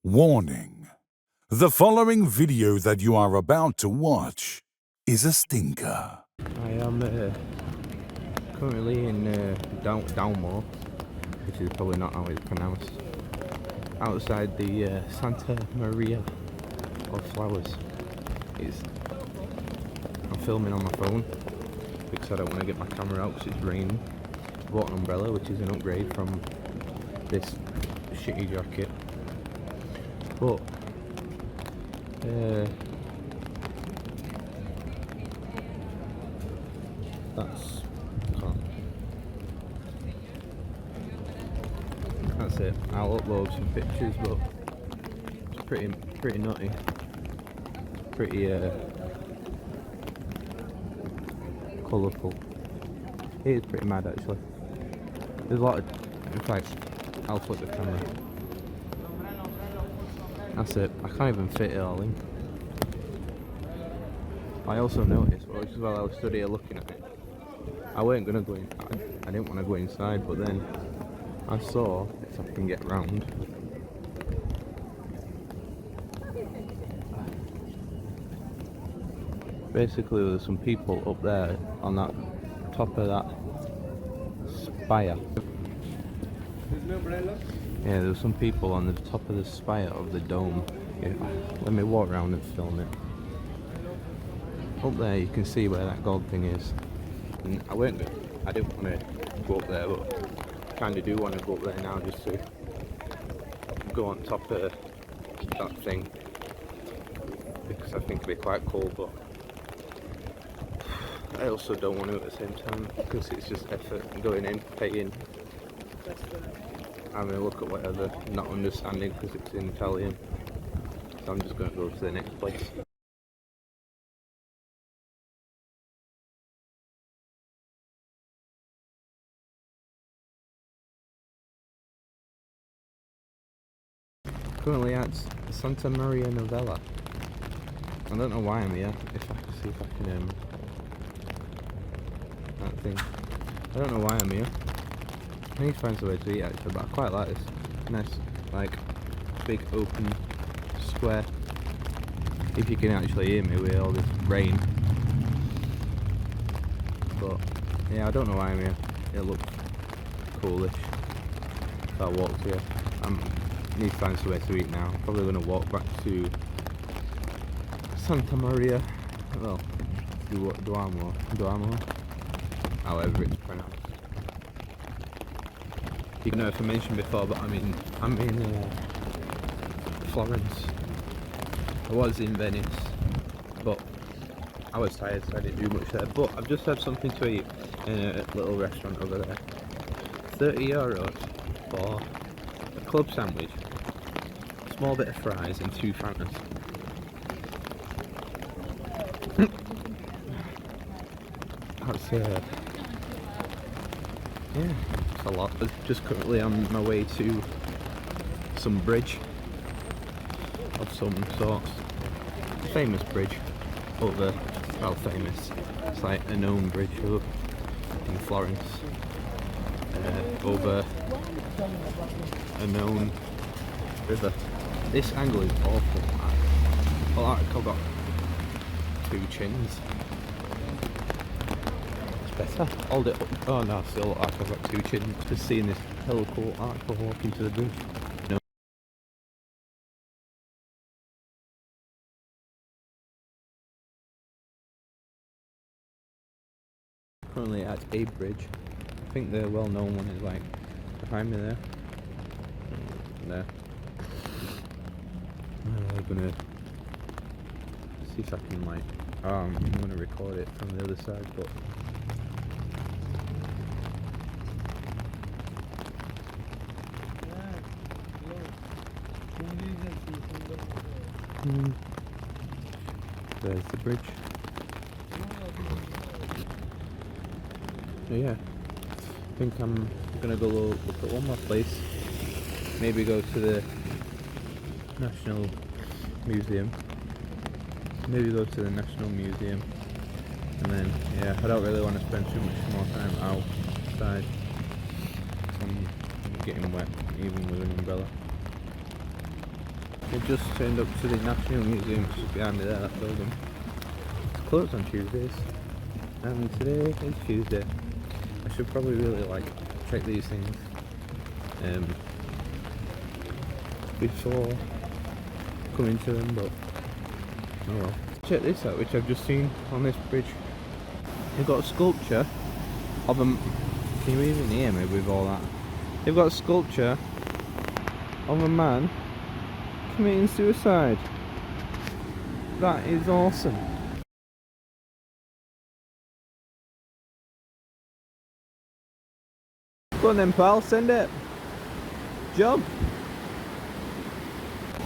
Warning. The following video that you are about to watch is a stinker. I am currently in Downmore, which is probably not how it's pronounced, outside the Santa Maria of Flowers. I'm filming on my phone because I don't want to get my camera out because it's raining. I bought an umbrella, which is an upgrade from this shitty jacket, but that's it. I'll upload some pictures, but it's pretty nutty, pretty colourful. It is pretty mad actually. There's a lot of, in fact, I'll flip the camera. That's it. I can't even fit it all in. I also noticed, while I was stood here looking at it, I weren't gonna go in. I didn't want to go inside, but then I saw, if I can get round, basically there's some people up there on that top of that spire. Yeah, there's some people on the top of the spire of the dome. Yeah, let me walk around and film it. Up there you can see where that gold thing is. And I didn't want to go up there, but I kind of do want to go up there now just to go on top of that thing, because I think it'd be quite cool, but I also don't want to at the same time because it's just effort going in, paying, having a look at whatever, not understanding because it's in Italian. So I'm just going to go to the next place. Currently at Santa Maria Novella. I don't know why I'm here. If I can see if I can that thing. I don't know why I'm here. I need to find somewhere to eat actually, but I quite like this nice, like, big open square. If you can actually hear me with all this rain. But yeah, I don't know why I'm here. It looks coolish. So I walked here. I need to find somewhere to eat now. I'm probably going to walk back to Santa Maria. Well, Duomo, however it's pronounced. You know, if I mentioned before, but I'm in Florence. I was in Venice, but I was tired, so I didn't do much there. But I've just had something to eat in a little restaurant over there. €30 for a club sandwich, a small bit of fries, and 2 Fantas. That's yeah, it's a lot. But just currently on my way to some bridge of some sorts. Famous bridge over, well, famous. It's like a known bridge up in Florence, over a known river. This angle is awful. Well, I've got 2 chins. Better. Hold it up. Oh no, I still look like I've got 2 chins. Just seeing this hell cool article walking to the bridge. No. Currently at a bridge. I think the well-known one is like behind me there. There. I'm gonna see if I can like. I'm gonna record it from the other side, but. There's the bridge. So yeah, I think I'm gonna go look at one more place. Maybe go to the National Museum. And then yeah, I don't really want to spend too much more time outside. I'm getting wet even with an umbrella. I just turned up to the National Museum, which is behind me there, that building. It's closed on Tuesdays, and today is Tuesday. I should probably really like check these things before coming to them, but oh well. Check this out, which I've just seen on this bridge. They've got a sculpture of a... Can you even hear me with all that? They've got a sculpture of a man committing suicide. That is awesome. Go on then, pal, send it. Job.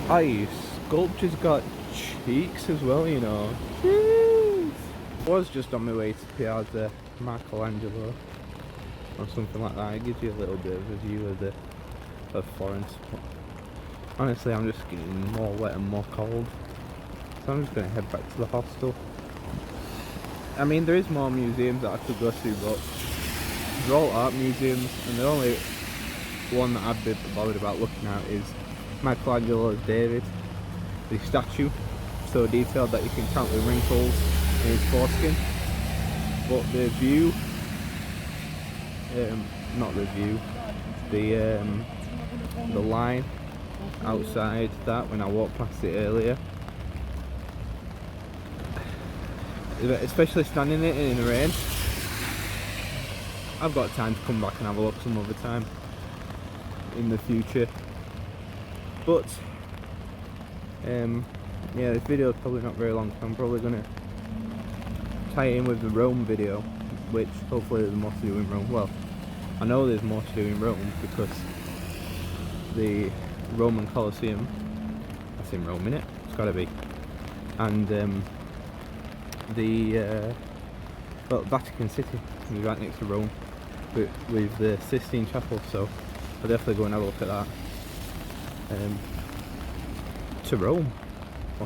Aye, sculpture's got cheeks as well, you know. Jeez. I was just on my way to Piazza Michelangelo or something like that. It gives you a little bit of a view of Florence. But honestly, I'm just getting more wet and more cold, so I'm just going to head back to the hostel. I mean, there is more museums that I could go to, but they're all art museums, and the only one that I've been bothered about looking at is Michelangelo's David, the statue, so detailed that you can count the wrinkles in his foreskin. But the view, not the view, the line outside that when I walked past it earlier, especially standing in it in the rain. I've got time to come back and have a look some other time in the future, but yeah, this video is probably not very long, so I'm probably going to tie it in with the Rome video, which hopefully there's more to do in Rome. Well, I know there's more to do in Rome because the Roman Colosseum, that's in Rome, innit? It's gotta be. And well, Vatican City is right next to Rome with the Sistine Chapel, so I'll definitely go and have a look at that. To Rome.